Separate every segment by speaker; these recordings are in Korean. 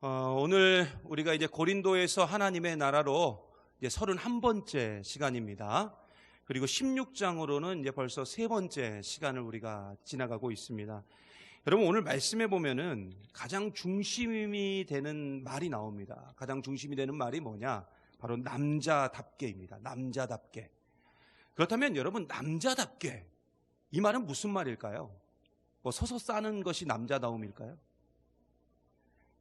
Speaker 1: 오늘 우리가 이제 고린도에서 하나님의 나라로 이제 31번째 시간입니다. 그리고 16장으로는 이제 벌써 3번째 시간을 우리가 지나가고 있습니다. 여러분, 오늘 말씀해 보면은 가장 중심이 되는 말이 나옵니다. 가장 중심이 되는 말이 뭐냐? 바로 남자답게입니다. 남자답게. 그렇다면 여러분, 남자답게, 이 말은 무슨 말일까요? 뭐 서서 싸는 것이 남자다움일까요?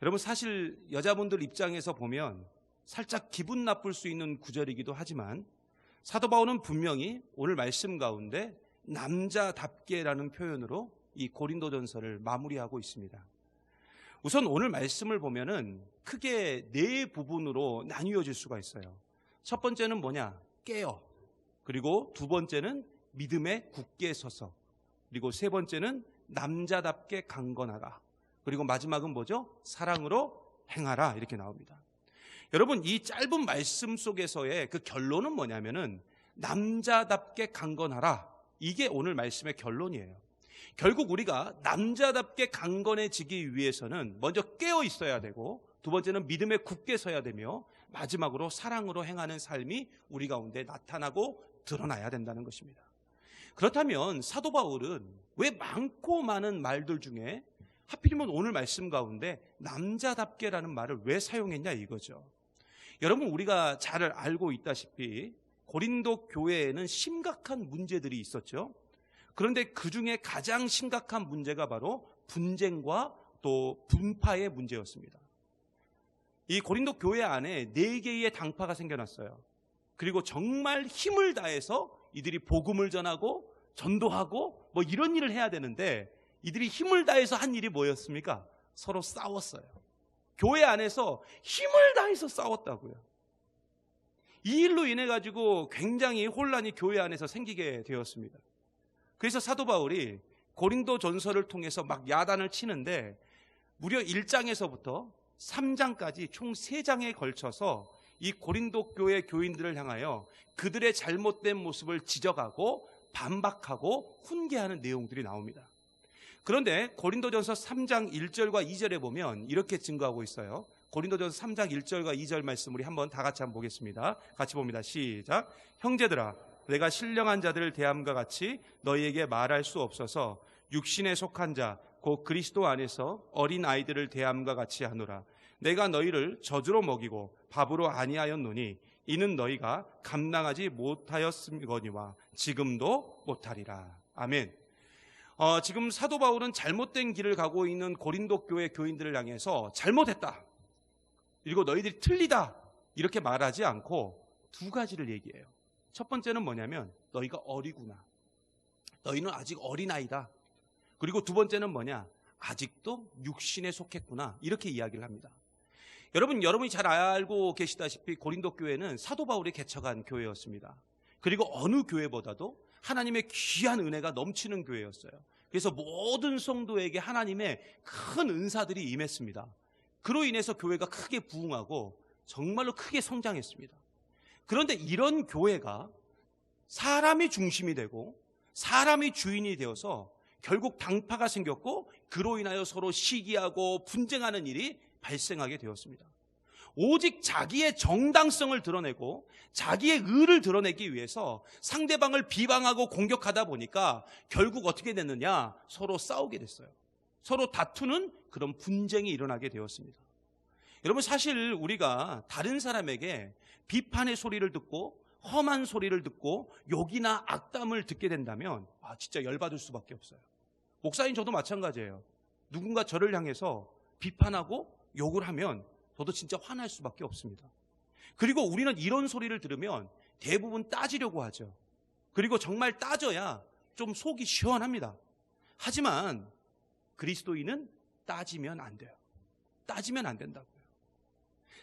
Speaker 1: 여러분, 사실 여자분들 입장에서 보면 살짝 기분 나쁠 수 있는 구절이기도 하지만 사도 바울은 분명히 오늘 말씀 가운데 남자답게라는 표현으로 이 고린도전서를 마무리하고 있습니다. 우선 오늘 말씀을 보면은 크게 4부분으로 나뉘어질 수가 있어요. 첫 번째는 뭐냐? 깨어. 그리고 두 번째는 믿음에 굳게 서서. 그리고 세 번째는 남자답게 강건하라. 그리고 마지막은 뭐죠? 사랑으로 행하라, 이렇게 나옵니다. 여러분, 이 짧은 말씀 속에서의 그 결론은 뭐냐면은 남자답게 강건하라, 이게 오늘 말씀의 결론이에요. 결국 우리가 남자답게 강건해지기 위해서는 먼저 깨어 있어야 되고, 두 번째는 믿음에 굳게 서야 되며, 마지막으로 사랑으로 행하는 삶이 우리 가운데 나타나고 드러나야 된다는 것입니다. 그렇다면 사도 바울은 왜 많고 많은 말들 중에 하필이면 오늘 말씀 가운데 남자답게라는 말을 왜 사용했냐, 이거죠. 여러분, 우리가 잘 알고 있다시피 고린도 교회에는 심각한 문제들이 있었죠. 그런데 그 중에 가장 심각한 문제가 바로 분쟁과 또 분파의 문제였습니다. 이 고린도 교회 안에 4개의 당파가 생겨났어요. 그리고 정말 힘을 다해서 이들이 복음을 전하고 전도하고 뭐 이런 일을 해야 되는데, 이들이 힘을 다해서 한 일이 뭐였습니까? 서로 싸웠어요. 교회 안에서 힘을 다해서 싸웠다고요. 이 일로 인해 가지고 굉장히 혼란이 교회 안에서 생기게 되었습니다. 그래서 사도 바울이 고린도 전서를 통해서 막 야단을 치는데, 무려 1장에서부터 3장까지 총 3장에 걸쳐서 이 고린도 교회 교인들을 향하여 그들의 잘못된 모습을 지적하고 반박하고 훈계하는 내용들이 나옵니다. 그런데 고린도전서 3장 1절과 2절에 보면 이렇게 증거하고 있어요. 고린도전서 3장 1절과 2절 말씀 우리 한번 다 같이 한번 보겠습니다. 같이 봅니다. 시작. 형제들아, 내가 신령한 자들을 대함과 같이 너희에게 말할 수 없어서 육신에 속한 자 곧 그리스도 안에서 어린 아이들을 대함과 같이 하노라. 내가 너희를 젖으로 먹이고 밥으로 아니하였노니 이는 너희가 감당하지 못하였음거니와 지금도 못하리라. 아멘. 지금 사도 바울은 잘못된 길을 가고 있는 고린도 교회 교인들을 향해서 잘못했다, 그리고 너희들이 틀리다, 이렇게 말하지 않고 2가지를 얘기해요. 첫 번째는 뭐냐면 너희가 어리구나, 너희는 아직 어린아이다. 그리고 두 번째는 뭐냐? 아직도 육신에 속했구나, 이렇게 이야기를 합니다. 여러분이 잘 알고 계시다시피 고린도 교회는 사도 바울이 개척한 교회였습니다. 그리고 어느 교회보다도 하나님의 귀한 은혜가 넘치는 교회였어요. 그래서 모든 성도에게 하나님의 큰 은사들이 임했습니다. 그로 인해서 교회가 크게 부흥하고 정말로 크게 성장했습니다. 그런데 이런 교회가 사람이 중심이 되고 사람이 주인이 되어서 결국 당파가 생겼고, 그로 인하여 서로 시기하고 분쟁하는 일이 발생하게 되었습니다. 오직 자기의 정당성을 드러내고 자기의 의를 드러내기 위해서 상대방을 비방하고 공격하다 보니까 결국 어떻게 됐느냐? 서로 싸우게 됐어요. 서로 다투는 그런 분쟁이 일어나게 되었습니다. 여러분, 사실 우리가 다른 사람에게 비판의 소리를 듣고 험한 소리를 듣고 욕이나 악담을 듣게 된다면 진짜 열받을 수밖에 없어요. 목사님, 저도 마찬가지예요. 누군가 저를 향해서 비판하고 욕을 하면 저도 진짜 화날 수밖에 없습니다. 그리고 우리는 이런 소리를 들으면 대부분 따지려고 하죠. 그리고 정말 따져야 좀 속이 시원합니다. 하지만 그리스도인은 따지면 안 돼요. 따지면 안 된다고요.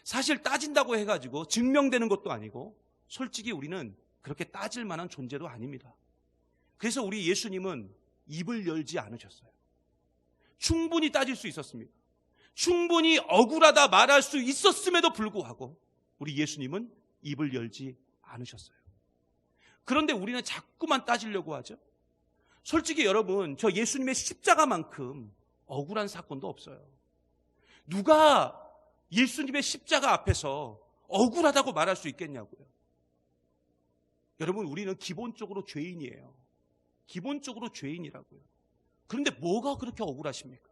Speaker 1: 사실 따진다고 해가지고 증명되는 것도 아니고, 솔직히 우리는 그렇게 따질 만한 존재도 아닙니다. 그래서 우리 예수님은 입을 열지 않으셨어요. 충분히 따질 수 있었습니다. 충분히 억울하다 말할 수 있었음에도 불구하고 우리 예수님은 입을 열지 않으셨어요. 그런데 우리는 자꾸만 따지려고 하죠. 솔직히 여러분, 저 예수님의 십자가만큼 억울한 사건도 없어요. 누가 예수님의 십자가 앞에서 억울하다고 말할 수 있겠냐고요. 여러분, 우리는 기본적으로 죄인이에요. 기본적으로 죄인이라고요. 그런데 뭐가 그렇게 억울하십니까?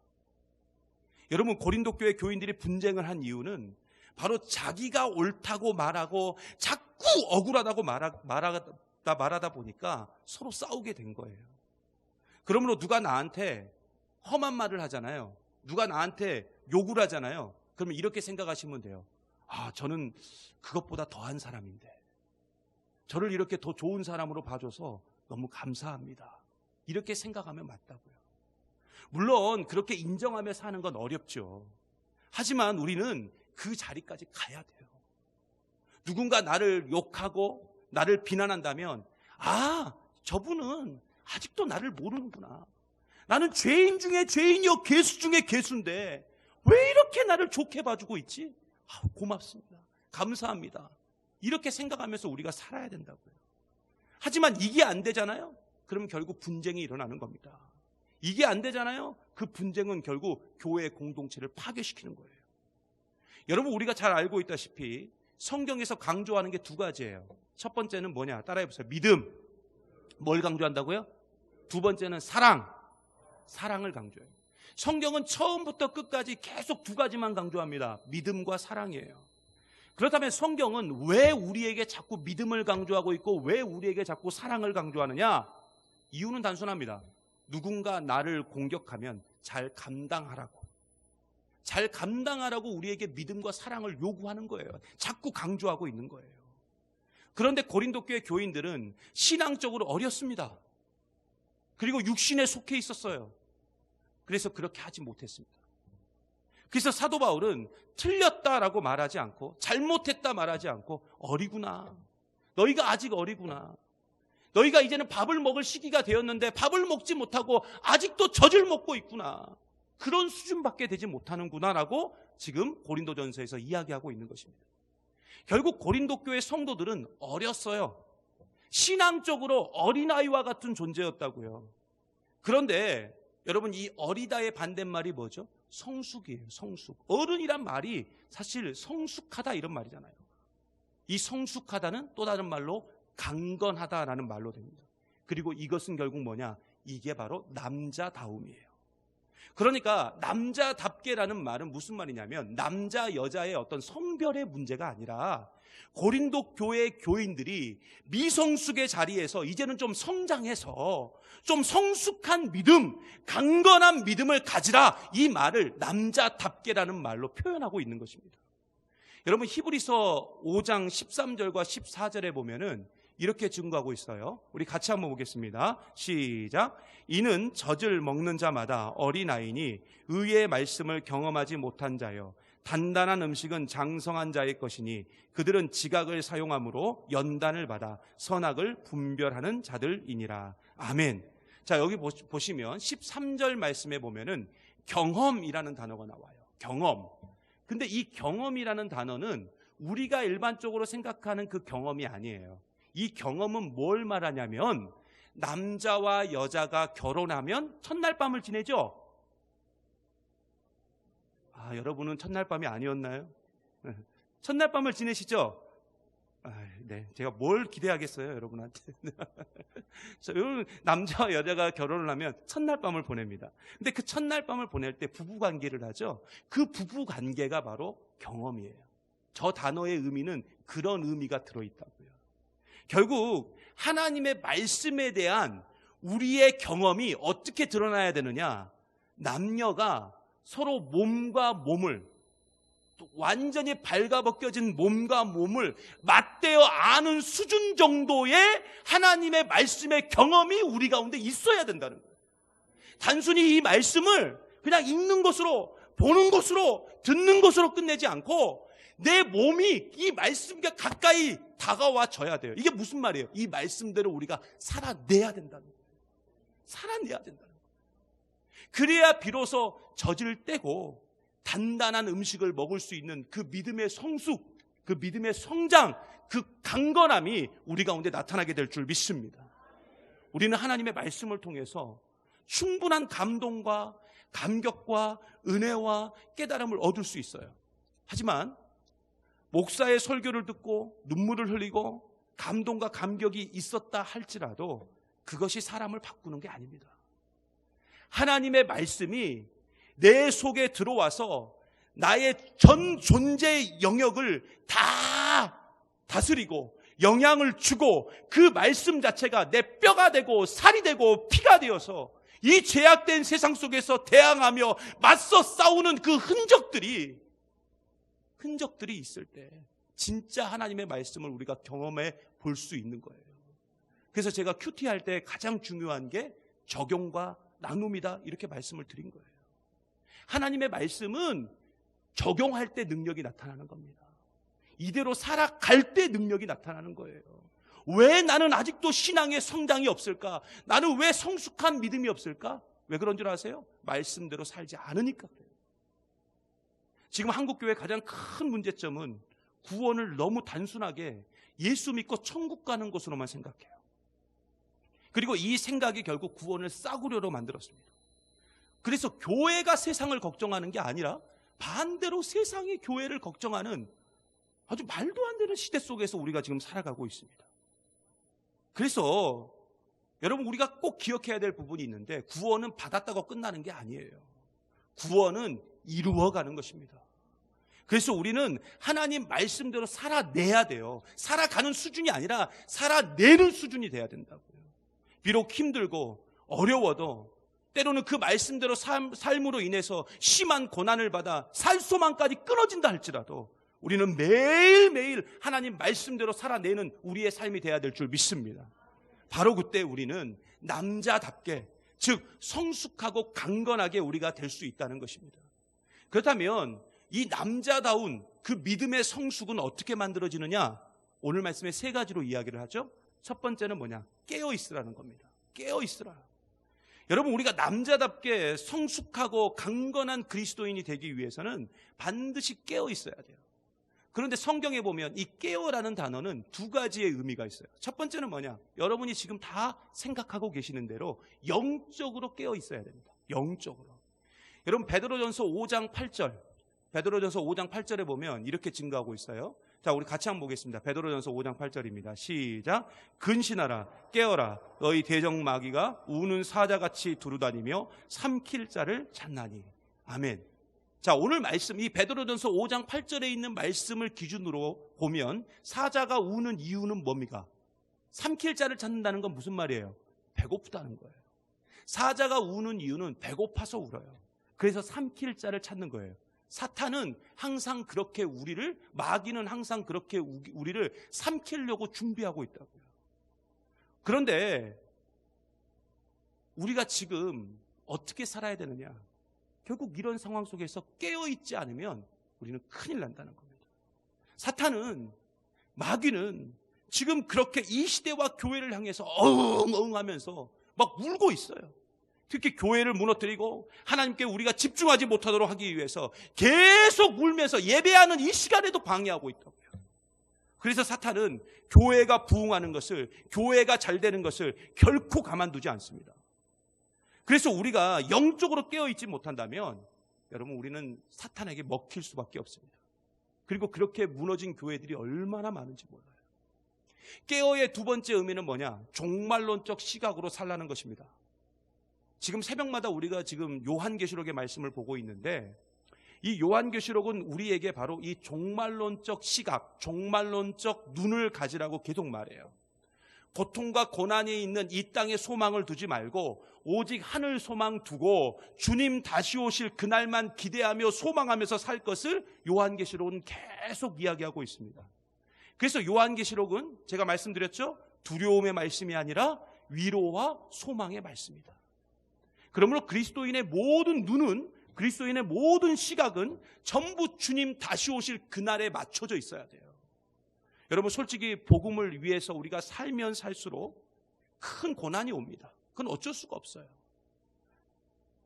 Speaker 1: 여러분, 고린도 교회 교인들이 분쟁을 한 이유는 바로 자기가 옳다고 말하고 자꾸 억울하다고 말하다 보니까 서로 싸우게 된 거예요. 그러므로 누가 나한테 험한 말을 하잖아요. 누가 나한테 욕을 하잖아요. 그러면 이렇게 생각하시면 돼요. 아, 저는 그것보다 더한 사람인데 저를 이렇게 더 좋은 사람으로 봐줘서 너무 감사합니다. 이렇게 생각하면 맞다고요. 물론 그렇게 인정하며 사는 건 어렵죠. 하지만 우리는 그 자리까지 가야 돼요. 누군가 나를 욕하고 나를 비난한다면, 아, 저분은 아직도 나를 모르는구나. 나는 죄인 중에 죄인이요 괴수 중에 괴수인데 왜 이렇게 나를 좋게 봐주고 있지? 아, 고맙습니다. 감사합니다. 이렇게 생각하면서 우리가 살아야 된다고요. 하지만 이게 안 되잖아요. 그럼 결국 분쟁이 일어나는 겁니다. 이게 안 되잖아요. 그 분쟁은 결국 교회의 공동체를 파괴시키는 거예요. 여러분, 우리가 잘 알고 있다시피 성경에서 강조하는 게 두 가지예요. 첫 번째는 뭐냐? 따라해보세요. 믿음. 뭘 강조한다고요? 두 번째는 사랑. 사랑을 강조해요. 성경은 처음부터 끝까지 계속 두 가지만 강조합니다. 믿음과 사랑이에요. 그렇다면 성경은 왜 우리에게 자꾸 믿음을 강조하고 있고 왜 우리에게 자꾸 사랑을 강조하느냐? 이유는 단순합니다. 누군가 나를 공격하면 잘 감당하라고. 잘 감당하라고 우리에게 믿음과 사랑을 요구하는 거예요. 자꾸 강조하고 있는 거예요. 그런데 고린도 교회 교인들은 신앙적으로 어렸습니다. 그리고 육신에 속해 있었어요. 그래서 그렇게 하지 못했습니다. 그래서 사도 바울은 틀렸다라고 말하지 않고 잘못했다 말하지 않고 어리구나. 너희가 아직 어리구나. 너희가 이제는 밥을 먹을 시기가 되었는데 밥을 먹지 못하고 아직도 젖을 먹고 있구나. 그런 수준밖에 되지 못하는구나라고 지금 고린도전서에서 이야기하고 있는 것입니다. 결국 고린도 교회 성도들은 어렸어요. 신앙적으로 어린아이와 같은 존재였다고요. 그런데 여러분, 이 어리다의 반대말이 뭐죠? 성숙이에요. 성숙. 어른이란 말이 사실 성숙하다 이런 말이잖아요. 이 성숙하다는 또 다른 말로 강건하다라는 말로 됩니다. 그리고 이것은 결국 뭐냐? 이게 바로 남자다움이에요. 그러니까 남자답게라는 말은 무슨 말이냐면 남자 여자의 어떤 성별의 문제가 아니라 고린도 교회 교인들이 미성숙의 자리에서 이제는 좀 성장해서 좀 성숙한 믿음, 강건한 믿음을 가지라, 이 말을 남자답게라는 말로 표현하고 있는 것입니다. 여러분, 히브리서 5장 13절과 14절에 보면은 이렇게 증거하고 있어요. 우리 같이 한번 보겠습니다. 시작. 이는 젖을 먹는 자마다 어린아이니 의의 말씀을 경험하지 못한 자여 단단한 음식은 장성한 자의 것이니 그들은 지각을 사용함으로 연단을 받아 선악을 분별하는 자들이니라. 아멘. 자, 여기 보시면 13절 말씀에 보면은 경험이라는 단어가 나와요. 경험. 근데 이 경험이라는 단어는 우리가 일반적으로 생각하는 그 경험이 아니에요. 이 경험은 뭘 말하냐면 남자와 여자가 결혼하면 첫날 밤을 지내죠. 아, 여러분은 첫날 밤이 아니었나요? 첫날 밤을 지내시죠? 네, 제가 뭘 기대하겠어요, 여러분한테. 여러분, 남자와 여자가 결혼을 하면 첫날 밤을 보냅니다. 근데 그 첫날 밤을 보낼 때 부부 관계를 하죠. 그 부부 관계가 바로 경험이에요. 저 단어의 의미는 그런 의미가 들어있다고요. 결국 하나님의 말씀에 대한 우리의 경험이 어떻게 드러나야 되느냐? 남녀가 서로 몸과 몸을, 완전히 발가벗겨진 몸과 몸을 맞대어 아는 수준 정도의 하나님의 말씀의 경험이 우리 가운데 있어야 된다는 거예요. 단순히 이 말씀을 그냥 읽는 것으로, 보는 것으로, 듣는 것으로 끝내지 않고 내 몸이 이 말씀과 가까이 다가와져야 돼요. 이게 무슨 말이에요? 이 말씀대로 우리가 살아내야 된다는 거예요. 살아내야 된다는 거예요. 그래야 비로소 젖을 떼고 단단한 음식을 먹을 수 있는 그 믿음의 성숙, 그 믿음의 성장, 그 강건함이 우리 가운데 나타나게 될 줄 믿습니다. 우리는 하나님의 말씀을 통해서 충분한 감동과 감격과 은혜와 깨달음을 얻을 수 있어요. 하지만 목사의 설교를 듣고 눈물을 흘리고 감동과 감격이 있었다 할지라도 그것이 사람을 바꾸는 게 아닙니다. 하나님의 말씀이 내 속에 들어와서 나의 전 존재의 영역을 다 다스리고 영향을 주고 그 말씀 자체가 내 뼈가 되고 살이 되고 피가 되어서 이 죄악된 세상 속에서 대항하며 맞서 싸우는 그 흔적들이 있을 때 진짜 하나님의 말씀을 우리가 경험해 볼 수 있는 거예요. 그래서 제가 큐티 할 때 가장 중요한 게 적용과 나눔이다 이렇게 말씀을 드린 거예요. 하나님의 말씀은 적용할 때 능력이 나타나는 겁니다. 이대로 살아갈 때 능력이 나타나는 거예요. 왜 나는 아직도 신앙의 성장이 없을까? 나는 왜 성숙한 믿음이 없을까? 왜 그런 줄 아세요? 말씀대로 살지 않으니까 그래요. 지금 한국교회의 가장 큰 문제점은 구원을 너무 단순하게 예수 믿고 천국 가는 것으로만 생각해요. 그리고 이 생각이 결국 구원을 싸구려로 만들었습니다. 그래서 교회가 세상을 걱정하는 게 아니라 반대로 세상이 교회를 걱정하는 아주 말도 안 되는 시대 속에서 우리가 지금 살아가고 있습니다. 그래서 여러분 우리가 꼭 기억해야 될 부분이 있는데 구원은 받았다고 끝나는 게 아니에요. 구원은 이루어가는 것입니다. 그래서 우리는 하나님 말씀대로 살아내야 돼요. 살아가는 수준이 아니라 살아내는 수준이 돼야 된다고요. 비록 힘들고 어려워도 때로는 그 말씀대로 삶으로 인해서 심한 고난을 받아 살 소망까지 끊어진다 할지라도 우리는 매일매일 하나님 말씀대로 살아내는 우리의 삶이 돼야 될 줄 믿습니다. 바로 그때 우리는 남자답게, 즉 성숙하고 강건하게 우리가 될 수 있다는 것입니다. 그렇다면 이 남자다운 그 믿음의 성숙은 어떻게 만들어지느냐? 오늘 말씀에 세 가지로 이야기를 하죠. 첫 번째는 뭐냐? 깨어있으라는 겁니다. 깨어있으라. 여러분 우리가 남자답게 성숙하고 강건한 그리스도인이 되기 위해서는 반드시 깨어있어야 돼요. 그런데 성경에 보면 이 깨어라는 단어는 두 가지의 의미가 있어요. 첫 번째는 뭐냐? 여러분이 지금 다 생각하고 계시는 대로 영적으로 깨어있어야 됩니다. 영적으로. 여러분 베드로전서 5장 8절 베드로전서 5장 8절에 보면 이렇게 증거하고 있어요. 자, 우리 같이 한번 보겠습니다. 베드로전서 5장 8절입니다. 시작. 근신하라, 깨어라. 너희 대적 마귀가 우는 사자같이 두루다니며 삼킬 자를 찾나니. 아멘. 자, 오늘 말씀, 이 베드로전서 5장 8절에 있는 말씀을 기준으로 보면 사자가 우는 이유는 뭡니까? 삼킬 자를 찾는다는 건 무슨 말이에요? 배고프다는 거예요. 사자가 우는 이유는 배고파서 울어요. 그래서 삼킬 자를 찾는 거예요. 사탄은 항상 그렇게 마귀는 항상 그렇게 우리를 삼키려고 준비하고 있다고요. 그런데 우리가 지금 어떻게 살아야 되느냐? 결국 이런 상황 속에서 깨어있지 않으면 우리는 큰일 난다는 겁니다. 사탄은, 마귀는 지금 그렇게 이 시대와 교회를 향해서 어흥어흥 하면서 막 울고 있어요. 특히 교회를 무너뜨리고 하나님께 우리가 집중하지 못하도록 하기 위해서 계속 울면서 예배하는 이 시간에도 방해하고 있다고요. 그래서 사탄은 교회가 부흥하는 것을, 교회가 잘 되는 것을 결코 가만두지 않습니다. 그래서 우리가 영적으로 깨어있지 못한다면 여러분 우리는 사탄에게 먹힐 수밖에 없습니다. 그리고 그렇게 무너진 교회들이 얼마나 많은지 몰라요. 깨어의 두 번째 의미는 뭐냐? 종말론적 시각으로 살라는 것입니다. 지금 새벽마다 우리가 지금 요한계시록의 말씀을 보고 있는데 이 요한계시록은 우리에게 바로 이 종말론적 시각, 종말론적 눈을 가지라고 계속 말해요. 고통과 고난이 있는 이 땅에 소망을 두지 말고 오직 하늘 소망 두고 주님 다시 오실 그날만 기대하며 소망하면서 살 것을 요한계시록은 계속 이야기하고 있습니다. 그래서 요한계시록은 제가 말씀드렸죠? 두려움의 말씀이 아니라 위로와 소망의 말씀이다. 그러므로 그리스도인의 모든 눈은, 그리스도인의 모든 시각은 전부 주님 다시 오실 그날에 맞춰져 있어야 돼요. 여러분 솔직히 복음을 위해서 우리가 살면 살수록 큰 고난이 옵니다. 그건 어쩔 수가 없어요.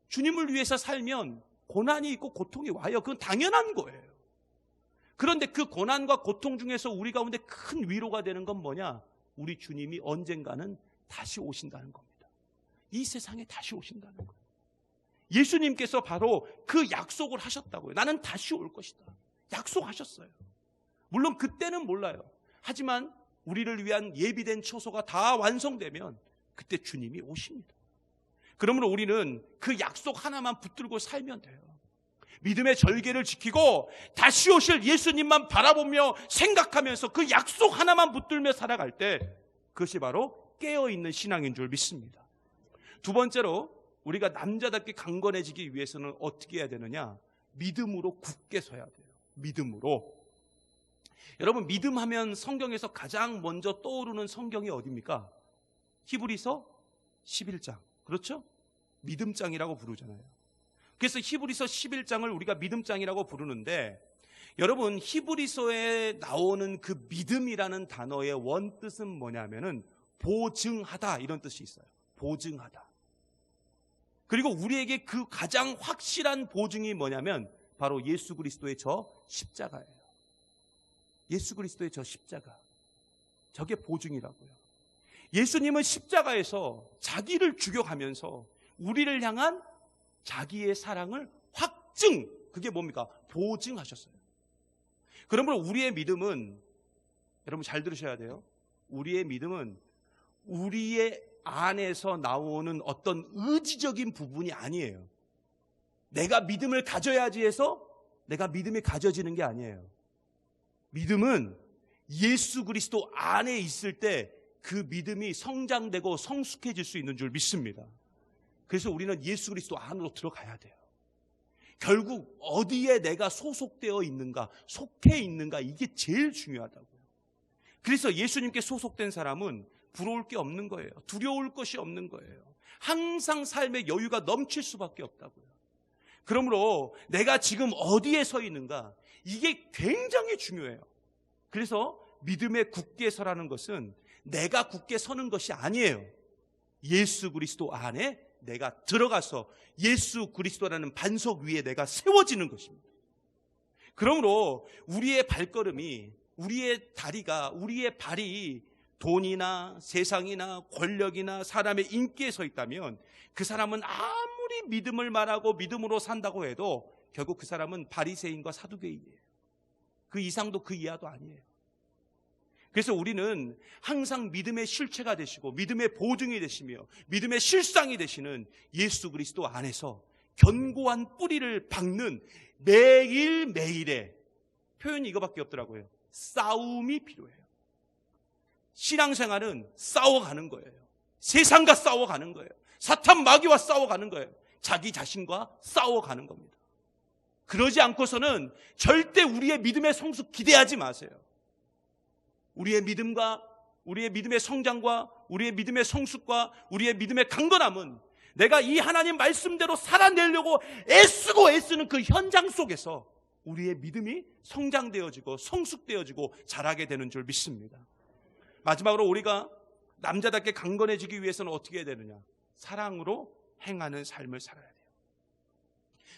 Speaker 1: 주님을 위해서 살면 고난이 있고 고통이 와요. 그건 당연한 거예요. 그런데 그 고난과 고통 중에서 우리 가운데 큰 위로가 되는 건 뭐냐? 우리 주님이 언젠가는 다시 오신다는 겁니다. 이 세상에 다시 오신다는 거예요. 예수님께서 바로 그 약속을 하셨다고요. 나는 다시 올 것이다. 약속하셨어요. 물론 그때는 몰라요. 하지만 우리를 위한 예비된 처소가 다 완성되면 그때 주님이 오십니다. 그러므로 우리는 그 약속 하나만 붙들고 살면 돼요. 믿음의 절개를 지키고 다시 오실 예수님만 바라보며 생각하면서 그 약속 하나만 붙들며 살아갈 때 그것이 바로 깨어있는 신앙인 줄 믿습니다. 두 번째로 우리가 남자답게 강건해지기 위해서는 어떻게 해야 되느냐? 믿음으로 굳게 서야 돼요. 믿음으로. 여러분, 믿음하면 성경에서 가장 먼저 떠오르는 성경이 어디입니까? 히브리서 11장. 그렇죠? 믿음장이라고 부르잖아요. 그래서 히브리서 11장을 우리가 믿음장이라고 부르는데, 여러분, 히브리서에 나오는 그 믿음이라는 단어의 원뜻은 뭐냐면은 보증하다, 이런 뜻이 있어요. 보증하다. 그리고 우리에게 그 가장 확실한 보증이 뭐냐면 바로 예수 그리스도의 저 십자가예요. 예수 그리스도의 저 십자가. 저게 보증이라고요. 예수님은 십자가에서 자기를 죽여가면서 우리를 향한 자기의 사랑을 확증, 그게 뭡니까? 보증하셨어요. 그러므로 우리의 믿음은, 여러분 잘 들으셔야 돼요. 우리의 믿음은 우리의 안에서 나오는 어떤 의지적인 부분이 아니에요. 내가 믿음을 가져야지 해서 내가 믿음이 가져지는 게 아니에요. 믿음은 예수 그리스도 안에 있을 때 그 믿음이 성장되고 성숙해질 수 있는 줄 믿습니다. 그래서 우리는 예수 그리스도 안으로 들어가야 돼요. 결국 어디에 내가 소속되어 있는가, 속해 있는가, 이게 제일 중요하다고요. 그래서 예수님께 소속된 사람은 부러울 게 없는 거예요. 두려울 것이 없는 거예요. 항상 삶의 여유가 넘칠 수밖에 없다고요. 그러므로 내가 지금 어디에 서 있는가, 이게 굉장히 중요해요. 그래서 믿음에 굳게 서라는 것은 내가 굳게 서는 것이 아니에요. 예수 그리스도 안에 내가 들어가서 예수 그리스도라는 반석 위에 내가 세워지는 것입니다. 그러므로 우리의 발걸음이, 우리의 다리가, 우리의 발이 돈이나 세상이나 권력이나 사람의 인기에 서 있다면 그 사람은 아무리 믿음을 말하고 믿음으로 산다고 해도 결국 그 사람은 바리새인과 사두개인이에요. 그 이상도 그 이하도 아니에요. 그래서 우리는 항상 믿음의 실체가 되시고 믿음의 보증이 되시며 믿음의 실상이 되시는 예수 그리스도 안에서 견고한 뿌리를 박는 매일매일의 표현이 이거밖에 없더라고요. 싸움이 필요해요. 신앙생활은 싸워가는 거예요. 세상과 싸워가는 거예요. 사탄 마귀와 싸워가는 거예요. 자기 자신과 싸워가는 겁니다. 그러지 않고서는 절대 우리의 믿음의 성숙 기대하지 마세요. 우리의 믿음과 우리의 믿음의 성장과 우리의 믿음의 성숙과 우리의 믿음의 강건함은 내가 이 하나님 말씀대로 살아내려고 애쓰는 그 현장 속에서 우리의 믿음이 성장되어지고 성숙되어지고 자라게 되는 줄 믿습니다. 마지막으로 우리가 남자답게 강건해지기 위해서는 어떻게 해야 되느냐? 사랑으로 행하는 삶을 살아야 돼요.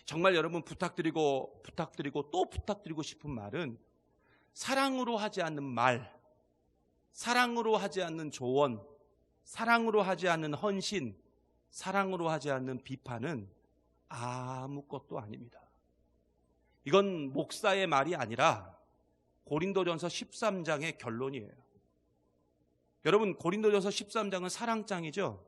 Speaker 1: 정말 여러분 부탁드리고 또 부탁드리고 싶은 말은 사랑으로 하지 않는 말, 사랑으로 하지 않는 조언, 사랑으로 하지 않는 헌신, 사랑으로 하지 않는 비판은 아무것도 아닙니다. 이건 목사의 말이 아니라 고린도전서 13장의 결론이에요. 여러분, 고린도전서 13장은 사랑장이죠.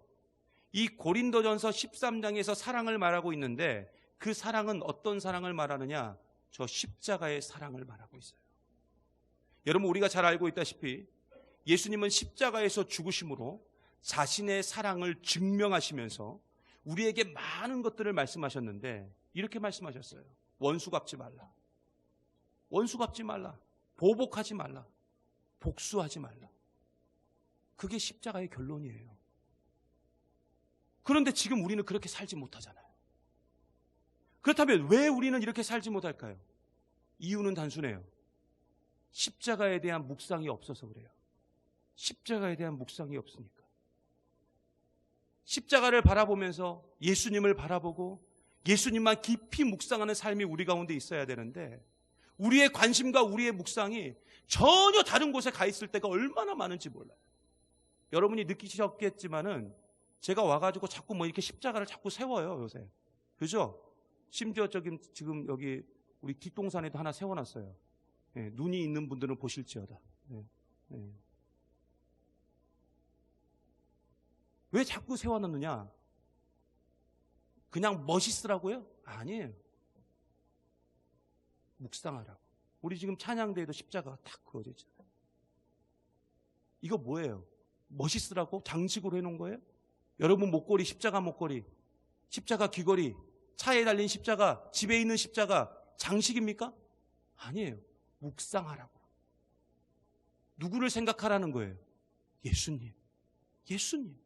Speaker 1: 이 고린도전서 13장에서 사랑을 말하고 있는데 그 사랑은 어떤 사랑을 말하느냐? 저 십자가의 사랑을 말하고 있어요. 여러분, 우리가 잘 알고 있다시피 예수님은 십자가에서 죽으심으로 자신의 사랑을 증명하시면서 우리에게 많은 것들을 말씀하셨는데 이렇게 말씀하셨어요. 원수 갚지 말라. 원수 갚지 말라. 보복하지 말라. 복수하지 말라. 그게 십자가의 결론이에요. 그런데 지금 우리는 그렇게 살지 못하잖아요. 그렇다면 왜 우리는 이렇게 살지 못할까요? 이유는 단순해요. 십자가에 대한 묵상이 없어서 그래요. 십자가에 대한 묵상이 없으니까. 십자가를 바라보면서 예수님을 바라보고 예수님만 깊이 묵상하는 삶이 우리 가운데 있어야 되는데 우리의 관심과 우리의 묵상이 전혀 다른 곳에 가 있을 때가 얼마나 많은지 몰라요. 여러분이 느끼셨겠지만은 제가 와가지고 자꾸 뭐 이렇게 십자가를 자꾸 세워요, 요새. 그죠? 심지어 지금 여기 우리 뒷동산에도 하나 세워놨어요. 예, 눈이 있는 분들은 보실지어다. 예, 예. 왜 자꾸 세워놨느냐? 그냥 멋있으라고요? 아니에요. 묵상하라고. 우리 지금 찬양대에도 십자가가 딱 그어져 있잖아요. 이거 뭐예요? 멋있으라고? 장식으로 해놓은 거예요? 여러분 목걸이, 십자가 목걸이, 십자가 귀걸이, 차에 달린 십자가, 집에 있는 십자가 장식입니까? 아니에요. 묵상하라고. 누구를 생각하라는 거예요? 예수님. 예수님.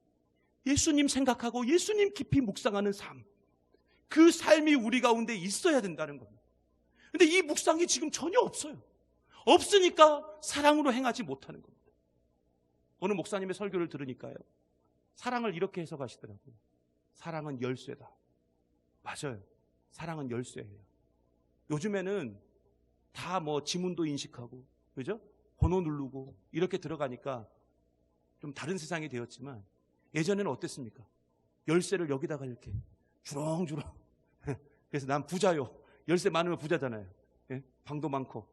Speaker 1: 예수님 생각하고 예수님 깊이 묵상하는 삶. 그 삶이 우리 가운데 있어야 된다는 겁니다. 근데 이 묵상이 지금 전혀 없어요. 없으니까 사랑으로 행하지 못하는 겁니다. 오늘 목사님의 설교를 들으니까요, 사랑을 이렇게 해석하시더라고요. 사랑은 열쇠다. 맞아요. 사랑은 열쇠예요. 요즘에는 다 뭐 지문도 인식하고, 그죠? 번호 누르고 이렇게 들어가니까 좀 다른 세상이 되었지만, 예전에는 어땠습니까? 열쇠를 여기다가 이렇게 주렁주렁. 그래서 난 부자요. 열쇠 많으면 부자잖아요. 예? 방도 많고.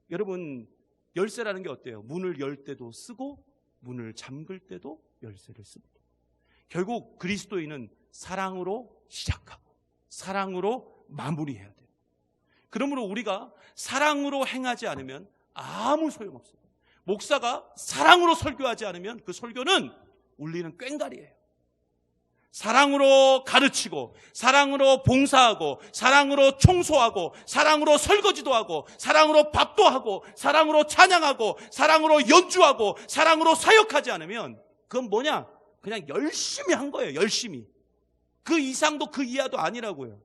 Speaker 1: 여러분, 열쇠라는 게 어때요? 문을 열 때도 쓰고 문을 잠글 때도 열쇠를 씁니다. 결국 그리스도인은 사랑으로 시작하고 사랑으로 마무리해야 돼요. 그러므로 우리가 사랑으로 행하지 않으면 아무 소용없어요. 목사가 사랑으로 설교하지 않으면 그 설교는 울리는 꽹과리예요. 사랑으로 가르치고, 사랑으로 봉사하고, 사랑으로 청소하고, 사랑으로 설거지도 하고, 사랑으로 밥도 하고, 사랑으로 찬양하고, 사랑으로 연주하고, 사랑으로 사역하지 않으면 그건 뭐냐? 그냥 열심히 한 거예요. 열심히. 그 이상도 그 이하도 아니라고요.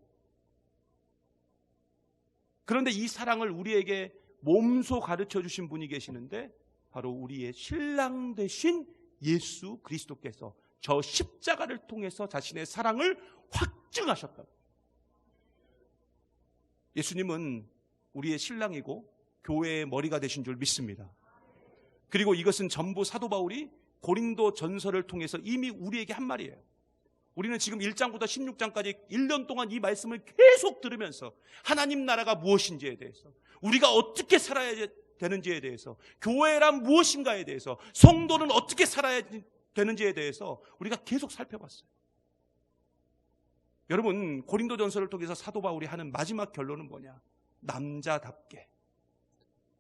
Speaker 1: 그런데 이 사랑을 우리에게 몸소 가르쳐 주신 분이 계시는데, 바로 우리의 신랑 되신 예수 그리스도께서 저 십자가를 통해서 자신의 사랑을 확증하셨다. 예수님은 우리의 신랑이고 교회의 머리가 되신 줄 믿습니다. 그리고 이것은 전부 사도 바울이 고린도 전서를 통해서 이미 우리에게 한 말이에요. 우리는 지금 1장부터 16장까지 1년 동안 이 말씀을 계속 들으면서 하나님 나라가 무엇인지에 대해서, 우리가 어떻게 살아야 되는지에 대해서, 교회란 무엇인가에 대해서, 성도는 어떻게 살아야 되는지에 대해서 우리가 계속 살펴봤어요. 여러분, 고린도전서를 통해서 사도 바울이 하는 마지막 결론은 뭐냐? 남자답게.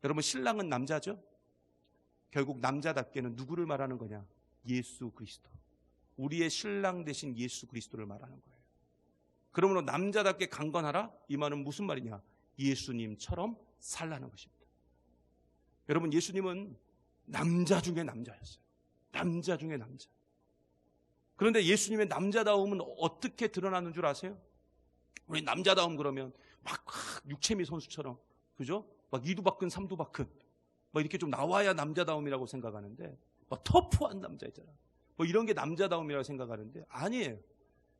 Speaker 1: 여러분, 신랑은 남자죠? 결국 남자답게는 누구를 말하는 거냐? 예수 그리스도. 우리의 신랑 되신 예수 그리스도를 말하는 거예요. 그러므로 남자답게 강건하라? 이 말은 무슨 말이냐? 예수님처럼 살라는 것입니다. 여러분, 예수님은 남자 중에 남자였어요. 남자 중에 남자. 그런데 예수님의 남자다움은 어떻게 드러나는 줄 아세요? 우리 남자다움 그러면 막 육체미 선수처럼, 그죠? 막 이두박근 삼두박근 막 이렇게 좀 나와야 남자다움이라고 생각하는데, 막 터프한 남자 있잖아. 뭐 이런 게 남자다움이라고 생각하는데 아니에요.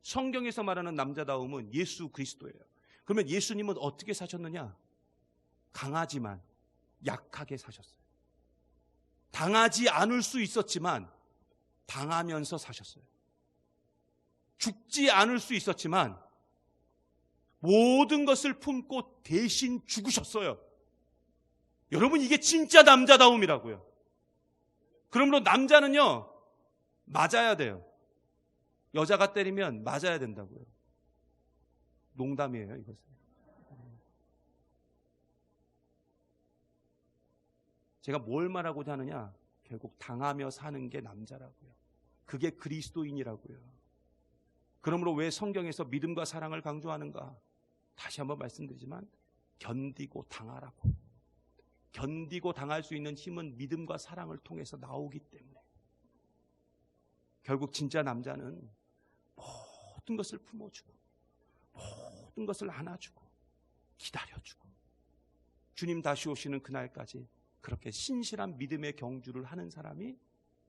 Speaker 1: 성경에서 말하는 남자다움은 예수 그리스도예요. 그러면 예수님은 어떻게 사셨느냐? 강하지만 약하게 사셨어요. 당하지 않을 수 있었지만 당하면서 사셨어요. 죽지 않을 수 있었지만 모든 것을 품고 대신 죽으셨어요. 여러분, 이게 진짜 남자다움이라고요. 그러므로 남자는요, 맞아야 돼요. 여자가 때리면 맞아야 된다고요. 농담이에요, 이것은. 제가 뭘 말하고자 하느냐? 결국 당하며 사는 게 남자라고요. 그게 그리스도인이라고요. 그러므로 왜 성경에서 믿음과 사랑을 강조하는가? 다시 한번 말씀드리지만 견디고 당하라고. 견디고 당할 수 있는 힘은 믿음과 사랑을 통해서 나오기 때문에. 결국 진짜 남자는 모든 것을 품어주고 모든 것을 안아주고 기다려주고 주님 다시 오시는 그날까지 그렇게 신실한 믿음의 경주를 하는 사람이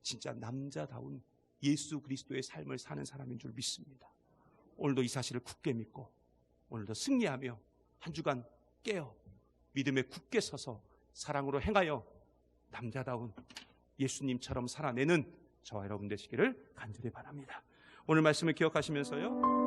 Speaker 1: 진짜 남자다운 예수 그리스도의 삶을 사는 사람인 줄 믿습니다. 오늘도 이 사실을 굳게 믿고 오늘도 승리하며 한 주간 깨어 믿음에 굳게 서서 사랑으로 행하여 남자다운 예수님처럼 살아내는 저와 여러분 되시기를 간절히 바랍니다. 오늘 말씀을 기억하시면서요,